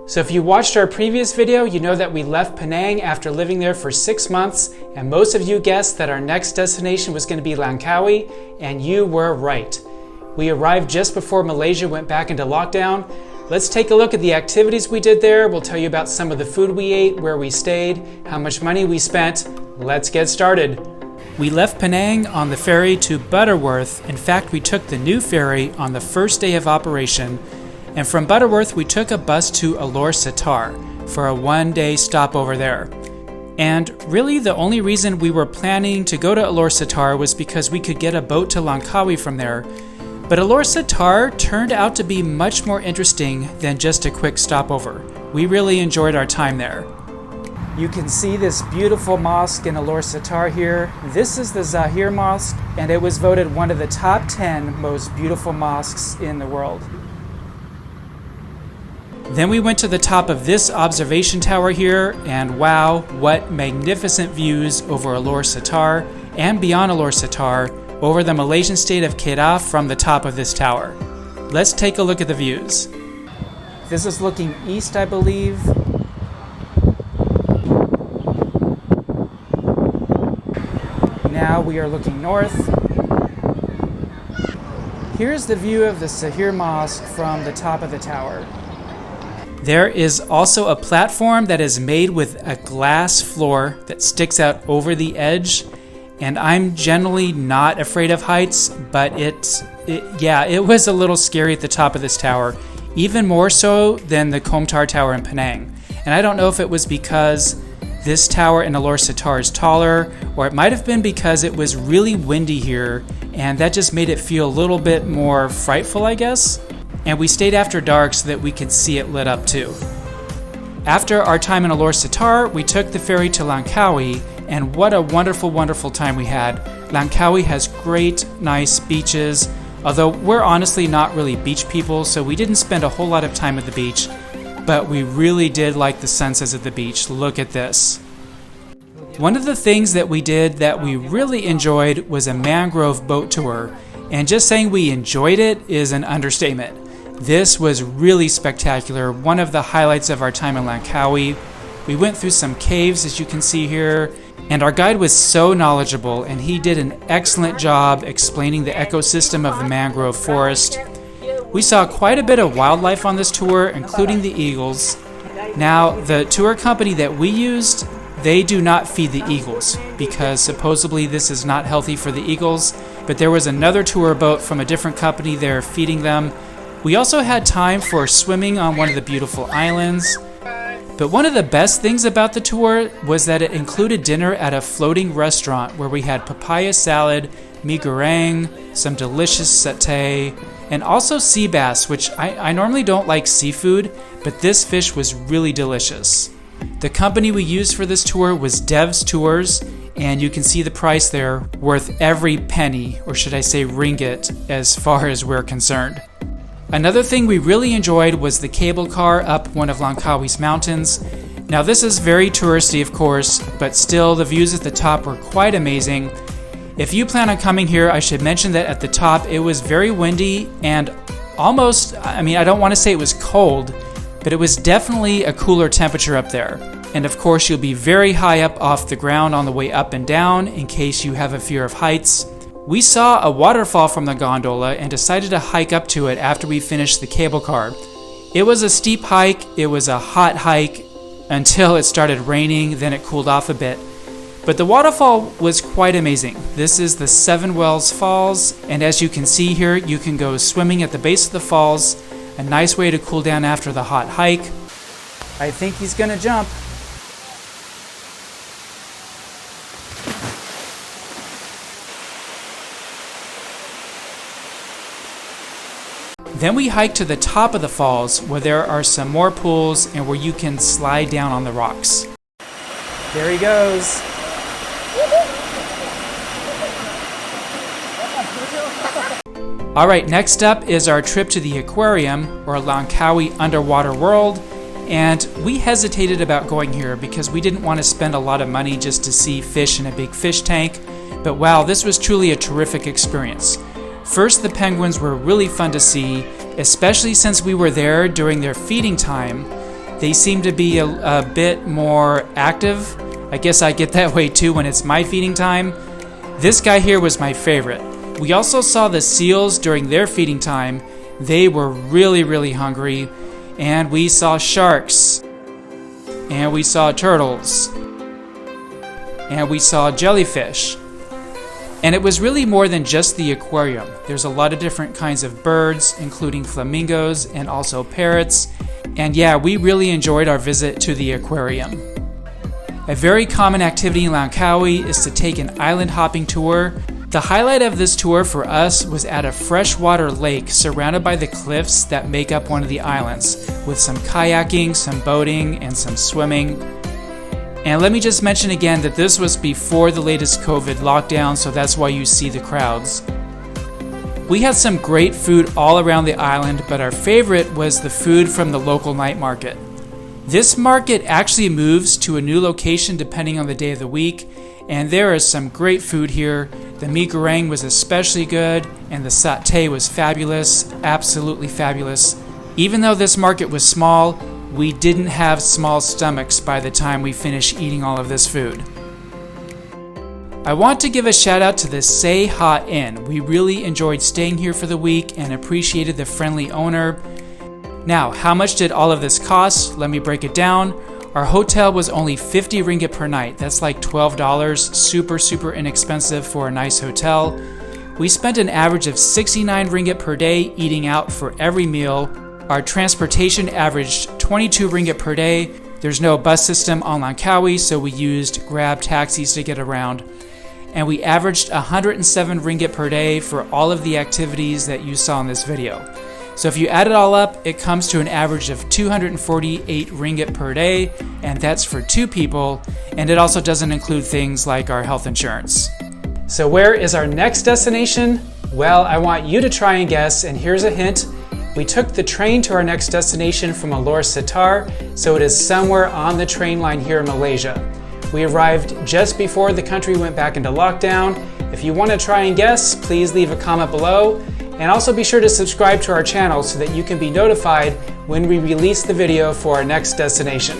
So if you watched our previous video, you know that we left Penang after living there for 6 months, and most of you guessed that our next destination was going to be Langkawi, and you were right. We arrived just before Malaysia went back into lockdown. Let's take a look at the activities we did there. We'll tell you about some of the food we ate, where we stayed, how much money we spent. Let's get started. We left Penang on the ferry to Butterworth. In fact, we took the new ferry on the first day of operation. And from Butterworth, we took a bus to Alor Setar for a one-day stopover there. And really the only reason we were planning to go to Alor Setar was because we could get a boat to Langkawi from there. But Alor Setar turned out to be much more interesting than just a quick stopover. We really enjoyed our time there. You can see this beautiful mosque in Alor Setar here. This is the Zahir Mosque, and it was voted one of the top 10 most beautiful mosques in the world. Then we went to the top of this observation tower here, and wow, what magnificent views over Alor Setar and beyond Alor Setar over the Malaysian state of Kedah from the top of this tower. Let's take a look at the views. This is looking east, I believe. Now we are looking north. Here's the view of the Zahir Mosque from the top of the tower. There is also a platform that is made with a glass floor that sticks out over the edge, and I'm generally not afraid of heights, but it was a little scary at the top of this tower, even more so than the Komtar Tower in Penang. And I don't know if it was because this tower in Alor Setar is taller, or it might have been because it was really windy here, and that just made it feel a little bit more frightful, I guess. And we stayed after dark so that we could see it lit up too. After our time in Alor Setar, we took the ferry to Langkawi, and what a wonderful, wonderful time we had. Langkawi has great, nice beaches, although we're honestly not really beach people, so we didn't spend a whole lot of time at the beach, but we really did like the sunsets at the beach. Look at this. One of the things that we did that we really enjoyed was a mangrove boat tour, and just saying we enjoyed it is an understatement. This was really spectacular, one of the highlights of our time in Langkawi. We went through some caves, as you can see here, and our guide was so knowledgeable, and he did an excellent job explaining the ecosystem of the mangrove forest. We saw quite a bit of wildlife on this tour, including the eagles. Now, the tour company that we used, they do not feed the eagles, because supposedly this is not healthy for the eagles, but there was another tour boat from a different company there feeding them. We also had time for swimming on one of the beautiful islands. But one of the best things about the tour was that it included dinner at a floating restaurant where we had papaya salad, mee goreng, some delicious satay, and also sea bass, which I normally don't like seafood, but this fish was really delicious. The company we used for this tour was Dev's Tours, and you can see the price there, worth every penny, or should I say ringgit, as far as we're concerned. Another thing we really enjoyed was the cable car up one of Langkawi's mountains. Now this is very touristy, of course, but still the views at the top were quite amazing. If you plan on coming here, I should mention that at the top it was very windy and almost, I don't want to say it was cold, but it was definitely a cooler temperature up there. And of course you'll be very high up off the ground on the way up and down in case you have a fear of heights. We saw a waterfall from the gondola and decided to hike up to it after we finished the cable car. It was a steep hike, it was a hot hike until it started raining, then it cooled off a bit. But the waterfall was quite amazing. This is the Seven Wells Falls, and as you can see here, you can go swimming at the base of the falls, a nice way to cool down after the hot hike. I think he's gonna jump. Then we hike to the top of the falls where there are some more pools and where you can slide down on the rocks. There he goes. Alright, next up is our trip to the aquarium, or Langkawi Underwater World, and we hesitated about going here because we didn't want to spend a lot of money just to see fish in a big fish tank, but wow, this was truly a terrific experience. First, the penguins were really fun to see, especially since we were there during their feeding time. They seem to be a bit more active. I guess I get that way too when it's my feeding time. This guy here was my favorite. We also saw the seals during their feeding time. They were really hungry. And we saw sharks. And we saw turtles. And we saw jellyfish. And it was really more than just the aquarium. There's a lot of different kinds of birds, including flamingos and also parrots. And yeah, we really enjoyed our visit to the aquarium. A very common activity in Langkawi is to take an island hopping tour. The highlight of this tour for us was at a freshwater lake surrounded by the cliffs that make up one of the islands, with some kayaking, some boating, and some swimming. And let me just mention again that this was before the latest COVID lockdown, so that's why you see the crowds. We had some great food all around the island, but our favorite was the food from the local night market. This market actually moves to a new location depending on the day of the week, and there is some great food here. The mee goreng was especially good, and the satay was fabulous, absolutely fabulous. Even though this market was small, we didn't have small stomachs by the time we finished eating all of this food. I want to give a shout out to the Say Ha Inn. We really enjoyed staying here for the week and appreciated the friendly owner. Now, how much did all of this cost? Let me break it down. Our hotel was only 50 ringgit per night. That's like $12, super inexpensive for a nice hotel. We spent an average of 69 ringgit per day eating out for every meal. Our transportation averaged 22 ringgit per day. There's no bus system on Langkawi, so we used Grab taxis to get around. And we averaged 107 ringgit per day for all of the activities that you saw in this video. So if you add it all up, it comes to an average of 248 ringgit per day, and that's for 2 people, and it also doesn't include things like our health insurance. So where is our next destination? Well, I want you to try and guess, and here's a hint. We took the train to our next destination from Alor Setar, so it is somewhere on the train line here in Malaysia. We arrived just before the country went back into lockdown. If you want to try and guess, please leave a comment below. And also be sure to subscribe to our channel so that you can be notified when we release the video for our next destination.